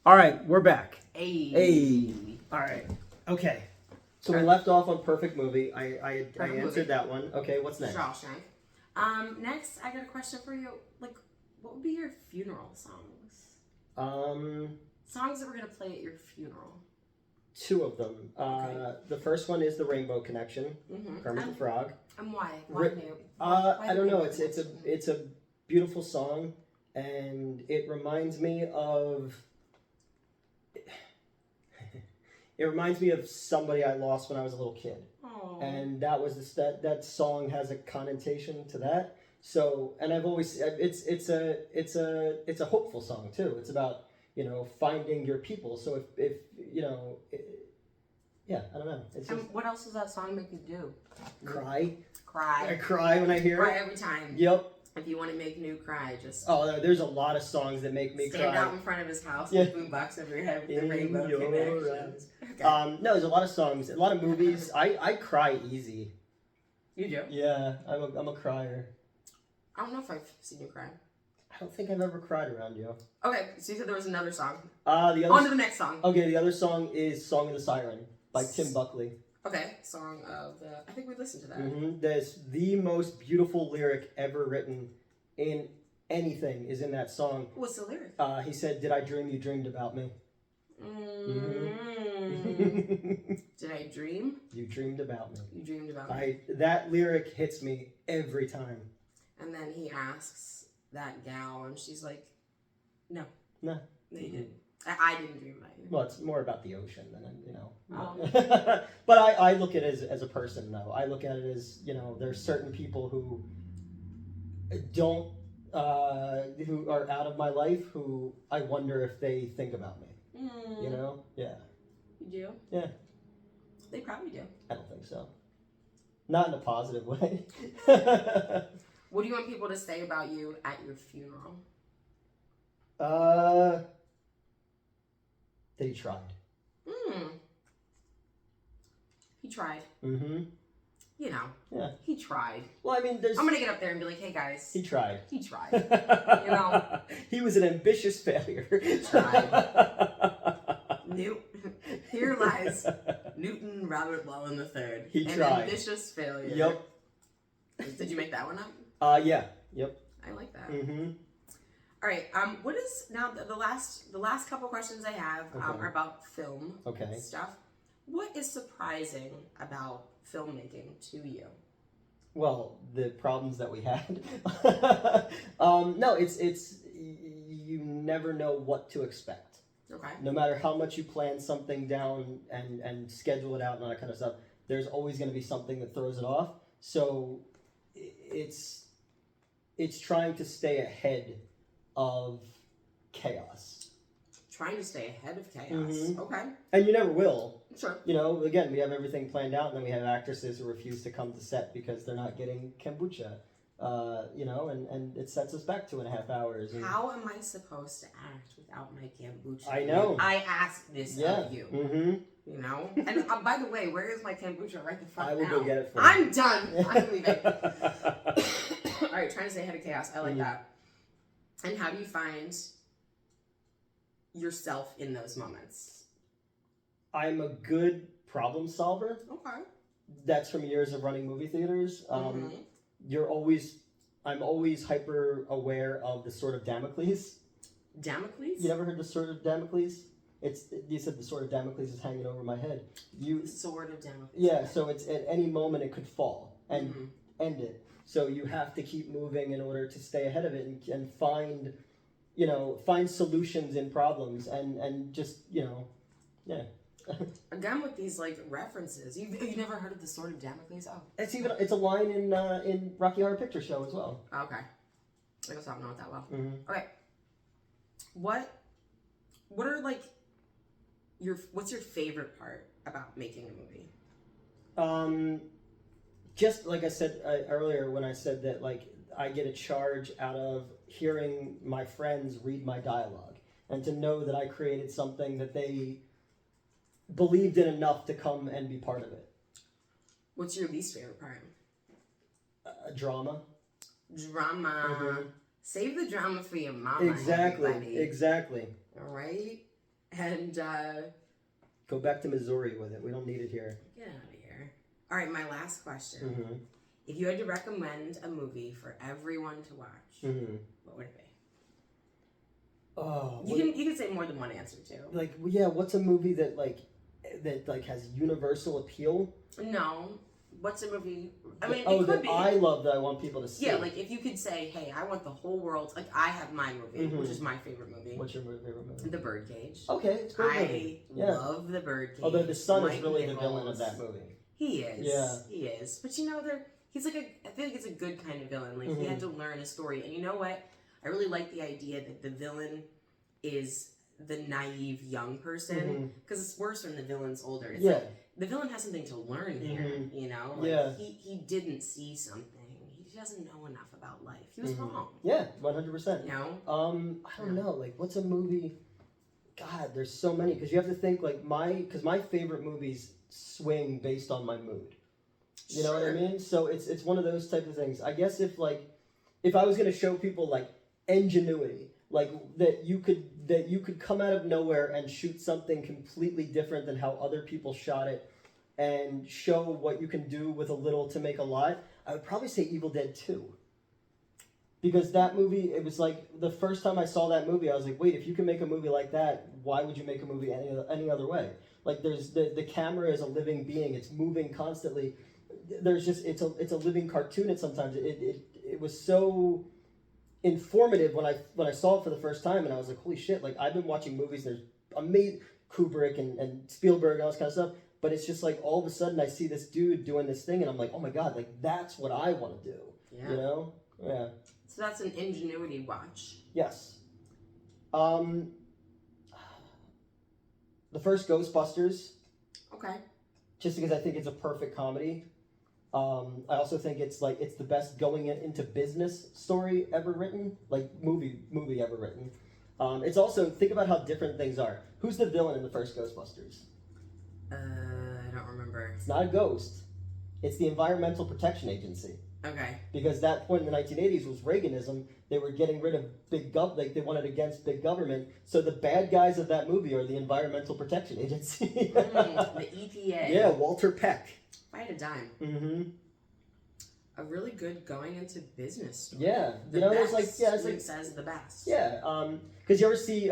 All right, we're back. Hey. Hey. All right. Okay. So we left off on Perfect Movie. I answered that one. Okay, what's next? Shawshank. Next, I got a question for you. Like, what would be your funeral songs? Songs that we're gonna play at your funeral. Two of them. Okay. The first one is the Rainbow Connection, Kermit the Frog. And why? Why I don't know. It's a beautiful song, and it reminds me of. It reminds me of somebody I lost when I was a little kid. Aww. And that was that song has a connotation to that. So, and I've always it's a hopeful song too. It's about, finding your people. So if yeah, I don't know. It's just, what else does that song make you do? Cry. Cry. I cry when I hear Cry it. every time. Yep. If you want to make Newt cry, just there's a lot of songs that make me stand cry. out in front of his house with boombox over your head with the rainbow connections. Okay. No, there's a lot of songs, a lot of movies. I cry easy. You do? Yeah, I'm a crier. I don't know if I've seen you cry. I don't think I've ever cried around you. Okay, so you said there was another song. On to the next song. Okay, the other song is "Song of the Siren" by Tim Buckley. Okay, Song of the... I think we listened to that. Mm-hmm. That's the most beautiful lyric ever written in anything is in that song. What's the lyric? He said, "Did I dream you dreamed about me?" Did I dream? You dreamed about me. You dreamed about me. That lyric hits me every time. And then he asks that gal, and she's like, No, you didn't. I didn't dream about you. Well, it's more about the ocean than, Oh. But I look at it as a person, though. I look at it as, there's certain people who don't, who are out of my life who I wonder if they think about me. Yeah. You do? Yeah. They probably do. I don't think so. Not in a positive way. What do you want people to say about you at your funeral? That he tried. He tried. Mm-hmm. Yeah. He tried. Well, I mean, I'm gonna get up there and be like, "Hey guys." He tried. He tried. He was an ambitious failure. He tried. Newt. Here lies Newton Robert Llewellyn III. He an tried. Ambitious failure. Yep. Did you make that one up? Yeah. Yep. I like that. Mm-hmm. All right. What is now the last couple questions I have are about film stuff. What is surprising about filmmaking to you? Well, the problems that we had. No, it's you never know what to expect. Okay. No matter how much you plan something down and schedule it out and all that kind of stuff, there's always going to be something that throws it off. So it's trying to stay ahead of chaos. Trying to stay ahead of chaos. Mm-hmm. Okay. And you never will. Sure. Again, we have everything planned out, and then we have actresses who refuse to come to set because they're not getting kombucha. And it sets us back 2.5 hours. And how am I supposed to act without my kombucha? I know. I asked this of you. Mm-hmm. And by the way, where is my kombucha right the fuck now? I will go get it for you. I'm done. I'm leaving. All right, trying to stay ahead of chaos. I like that. And how do you find yourself in those moments? I'm a good problem solver. Okay. That's from years of running movie theaters. I'm always hyper aware of the sword of Damocles. Damocles? You never heard the sword of Damocles? You said the sword of Damocles is hanging over my head. The sword of Damocles. Yeah, so it's at any moment it could fall and end it. So you have to keep moving in order to stay ahead of it and find solutions in problems and just, yeah. Again with these references, you never heard of the Sword of Damocles? Oh, It's a line in Rocky Horror Picture Show as well. Okay, I guess I don't know it that well. Mm-hmm. Okay, what are what's your favorite part about making a movie? Just like I said earlier when I said that I get a charge out of hearing my friends read my dialogue and to know that I created something that they believed in enough to come and be part of it. What's your least favorite part? Drama. Drama. Mm-hmm. Save the drama for your mama. Exactly. Everybody. Exactly. All right. And go back to Missouri with it. We don't need it here. Get out of here. All right, my last question. Mm-hmm. If you had to recommend a movie for everyone to watch, what would it be? Oh, you can say more than one answer too. Like, yeah, what's a movie that has universal appeal? No. What's a movie? I mean, I love that I want people to see. Yeah, like if you could say, "Hey, I want the whole world." Like I have my movie, which is my favorite movie. What's your favorite movie? The Birdcage. Okay, it's a great movie. I love The Birdcage. Although the son is really the villain of that movie. He is. Yeah. He is. But he's like I feel like it's a good kind of villain. Like he had to learn a story, and you know what? I really like the idea that the villain is the naive young person because it's worse when the villain's older. It's like the villain has something to learn here, you know? Like he didn't see something. He doesn't know enough about life. He was wrong. Yeah, 100%. You know? I don't know. Like, what's a movie? God, there's so many. Because you have to think, like, my favorite movies swing based on my mood. You know what I mean? So it's one of those type of things. I guess if I was going to show people, like, ingenuity, like that you could come out of nowhere and shoot something completely different than how other people shot it and show what you can do with a little to make a lot, I would probably say Evil Dead 2. Because that movie, it was like the first time I saw that movie, I was like, wait, if you can make a movie like that, why would you make a movie any other way? Like there's the camera is a living being, it's moving constantly. There's just it's a living cartoon at sometimes. It was so informative when I saw it for the first time, and I was like, holy shit, like I've been watching movies, there's amazing Kubrick and Spielberg and all this kind of stuff, but it's just like all of a sudden I see this dude doing this thing and I'm like, oh my god, like that's what I want to do. Yeah. You know? Yeah. So that's an ingenuity watch. Yes. The first Ghostbusters. Okay. Just because I think it's a perfect comedy. I also think it's the best going into business story ever written, like movie ever written. It's also, think about how different things are. Who's the villain in the first Ghostbusters? I don't remember. It's not a ghost. It's the Environmental Protection Agency. Okay. Because that point in the 1980s was Reaganism. They were getting rid of they wanted against big government. So the bad guys of that movie are the Environmental Protection Agency. The EPA. Yeah, Walter Peck. If I had a dime. Mm-hmm. A really good going into business story. Yeah. It's like says the best. Yeah. Because you ever see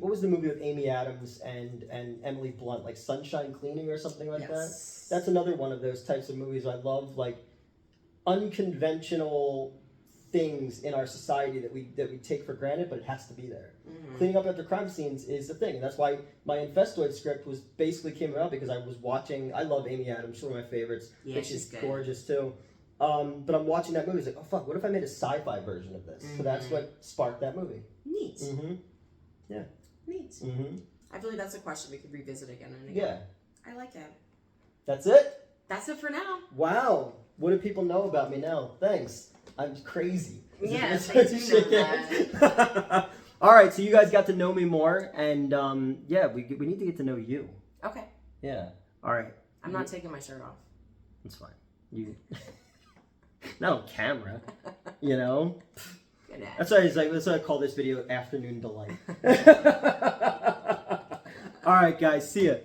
what was the movie with Amy Adams and Emily Blunt, like Sunshine Cleaning or something like that? That's another one of those types of movies I love, like unconventional things in our society that we take for granted, but it has to be there. Cleaning up after crime scenes is the thing, and that's why my Infestoid script came about because I was watching. I love Amy Adams; she's one of my favorites. Yeah, she's good. Gorgeous too. But I'm watching that movie. It's like, oh fuck, what if I made a sci-fi version of this? So that's what sparked that movie. Neat. Mm-hmm. Yeah. Neat. Mm-hmm. I feel like that's a question we could revisit again and again. Yeah. I like it. That's it? That's it for now. Wow. What do people know about me now? Thanks. I'm crazy. Yeah, thanks for that. All right, so you guys got to know me more, and yeah, we need to get to know you. Okay. Yeah. All right. I'm not taking my shirt off. That's fine. You... Not on camera, you know? Good ass. That's why I call this video Afternoon Delight. All right, guys. See ya.